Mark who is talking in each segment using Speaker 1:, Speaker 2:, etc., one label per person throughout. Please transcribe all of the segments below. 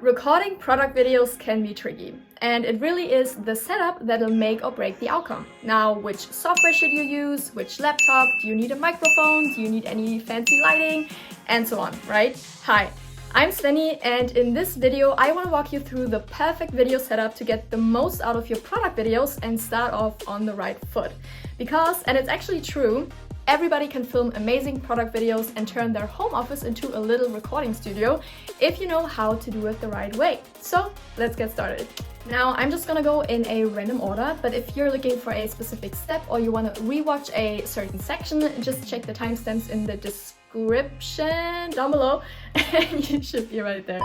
Speaker 1: Recording product videos can be tricky, and it really is the setup that'll make or break the outcome. Now, which software should you use? Which laptop? Do you need a microphone? Do you need any fancy lighting? And so on, right? Hi, I'm Svenny, and in this video I want to walk you through the perfect video setup to get the most out of your product videos and start off on the right foot. Because, and it's actually true, everybody can film amazing product videos and turn their home office into a little recording studio if you know how to do it the right way. So let's get started. Now I'm just gonna go in a random order, but if you're looking for a specific step or you want to rewatch a certain section, just check the timestamps in the description down below and you should be right there.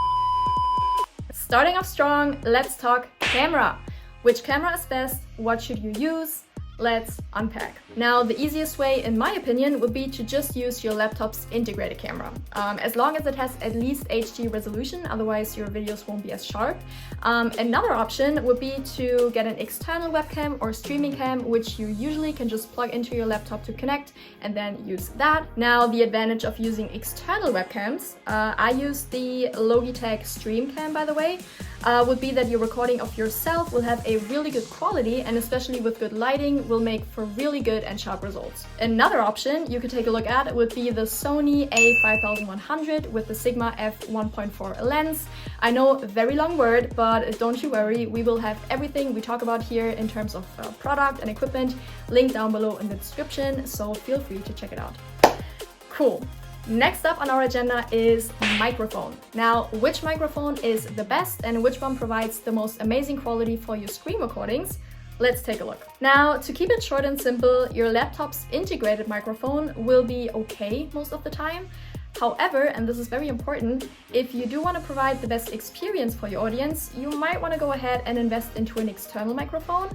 Speaker 1: Starting off strong, let's talk camera. Which camera is best? What should you use? Let's unpack. Now, the easiest way, in my opinion, would be to just use your laptop's integrated camera. As long as it has at least HD resolution, otherwise your videos won't be as sharp. Another option would be to get an external webcam or streaming cam, which you usually can just plug into your laptop to connect and then use that. Now, the advantage of using external webcams, I use the Logitech StreamCam, by the way, would be that your recording of yourself will have a really good quality, and especially with good lighting will make for really good and sharp results. Another option you could take a look at would be the Sony a5100 with the Sigma f1.4 lens. I know, very long word, but don't you worry, we will have everything we talk about here in terms of product and equipment linked down below in the description, so feel free to check it out. Cool. Next up on our agenda is microphone. Now, which microphone is the best and which one provides the most amazing quality for your screen recordings? Let's take a look. Now, to keep it short and simple, your laptop's integrated microphone will be okay most of the time. However, and this is very important, if you do want to provide the best experience for your audience, you might want to go ahead and invest into an external microphone.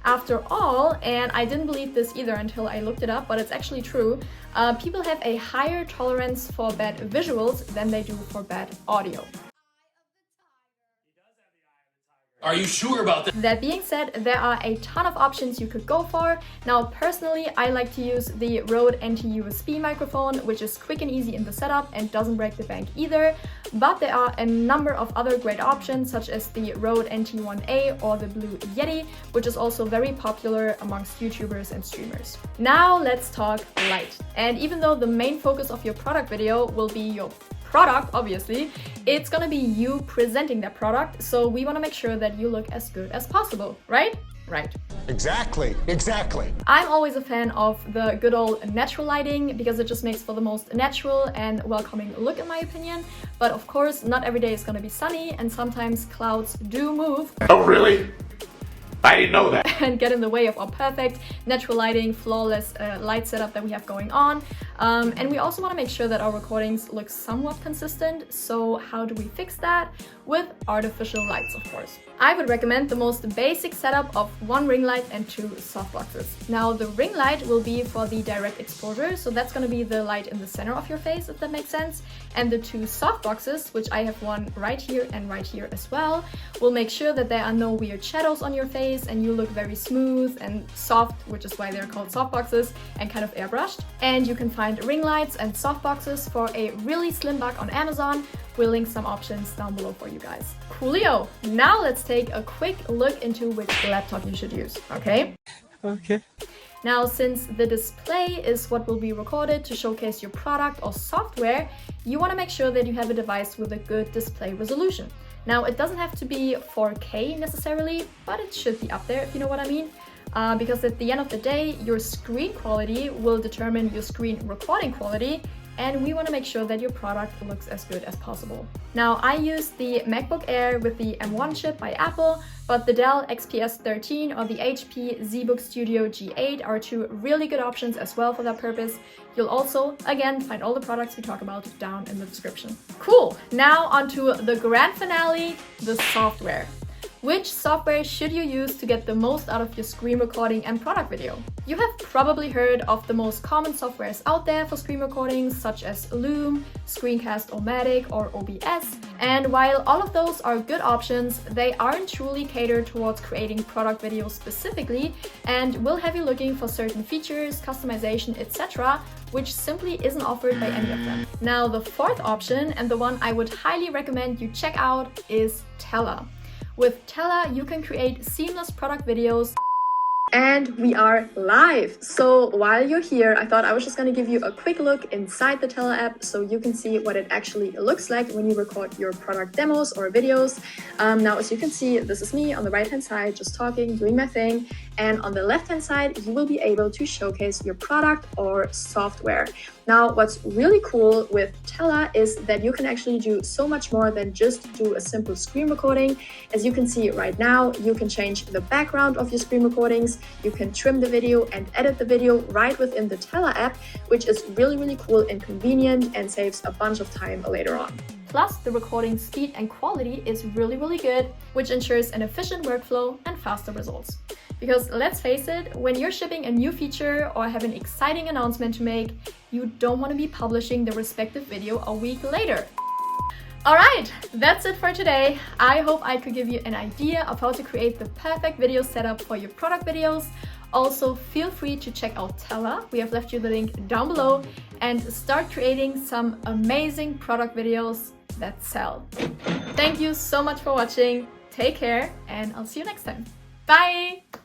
Speaker 1: After all, and I didn't believe this either until I looked it up, but it's actually true, people have a higher tolerance for bad visuals than they do for bad audio.
Speaker 2: Are you sure about that?
Speaker 1: That being said, there are a ton of options you could go for. Now, personally, I like to use the Rode NT-USB microphone, which is quick and easy in the setup and doesn't break the bank either. But there are a number of other great options, such as the Rode NT-1A or the Blue Yeti, which is also very popular amongst YouTubers and streamers. Now, let's talk light. And even though the main focus of your product video will be your product, obviously, it's gonna be you presenting that product, so we want to make sure that you look as good as possible, right? Right.
Speaker 3: Exactly.
Speaker 1: I'm always a fan of the good old natural lighting because it just makes for the most natural and welcoming look, in my opinion. But of course, not every day is gonna be sunny, and sometimes clouds do move.
Speaker 2: Oh, really? I didn't know that.
Speaker 1: And get in the way of our perfect natural lighting, flawless light setup that we have going on. And we also want to make sure that our recordings look somewhat consistent. So how do we fix that? With artificial lights, of course. I would recommend the most basic setup of one ring light and two softboxes. Now, the ring light will be for the direct exposure, so that's going to be the light in the center of your face, if that makes sense. And the two softboxes, which I have one right here and right here as well, will make sure that there are no weird shadows on your face and you look very smooth and soft, which is why they're called softboxes, and kind of airbrushed. And you can find ring lights and softboxes for a really slim buck on Amazon. We'll link some options down below for you guys. Coolio! Now let's take a quick look into which laptop you should use, okay?
Speaker 3: Okay.
Speaker 1: Now, since the display is what will be recorded to showcase your product or software, you want to make sure that you have a device with a good display resolution. Now, it doesn't have to be 4K necessarily, but it should be up there, if you know what I mean. Because at the end of the day, your screen quality will determine your screen recording quality, and we want to make sure that your product looks as good as possible. Now, I use the MacBook Air with the M1 chip by Apple, but the Dell XPS 13 or the HP ZBook Studio G8 are two really good options as well for that purpose. You'll also, again, find all the products we talk about down in the description. Cool! Now onto the grand finale, the software. Which software should you use to get the most out of your screen recording and product video? You have probably heard of the most common softwares out there for screen recordings, such as Loom, Screencast-O-Matic, or OBS. And while all of those are good options, they aren't truly catered towards creating product videos specifically, and will have you looking for certain features, customization, etc., which simply isn't offered by any of them. Now, the fourth option, and the one I would highly recommend you check out, is Tela. With Tela, you can create seamless product videos. And we are live! So while you're here, I thought I was just going to give you a quick look inside the Tela app so you can see what it actually looks like when you record your product demos or videos. Now, as you can see, this is me on the right hand side, just talking, doing my thing. And on the left hand side, you will be able to showcase your product or software. Now, what's really cool with Tela is that you can actually do so much more than just do a simple screen recording. As you can see right now, you can change the background of your screen recordings, you can trim the video and edit the video right within the Tela app, which is really cool and convenient and saves a bunch of time later on. Plus, the recording speed and quality is really good, which ensures an efficient workflow and faster results. Because let's face it, when you're shipping a new feature or have an exciting announcement to make, you don't want to be publishing the respective video a week later. Alright, that's it for today. I hope I could give you an idea of how to create the perfect video setup for your product videos. Also, feel free to check out Tela. We have left you the link down below, and start creating some amazing product videos that sell. Thank you so much for watching. Take care, and I'll see you next time. Bye!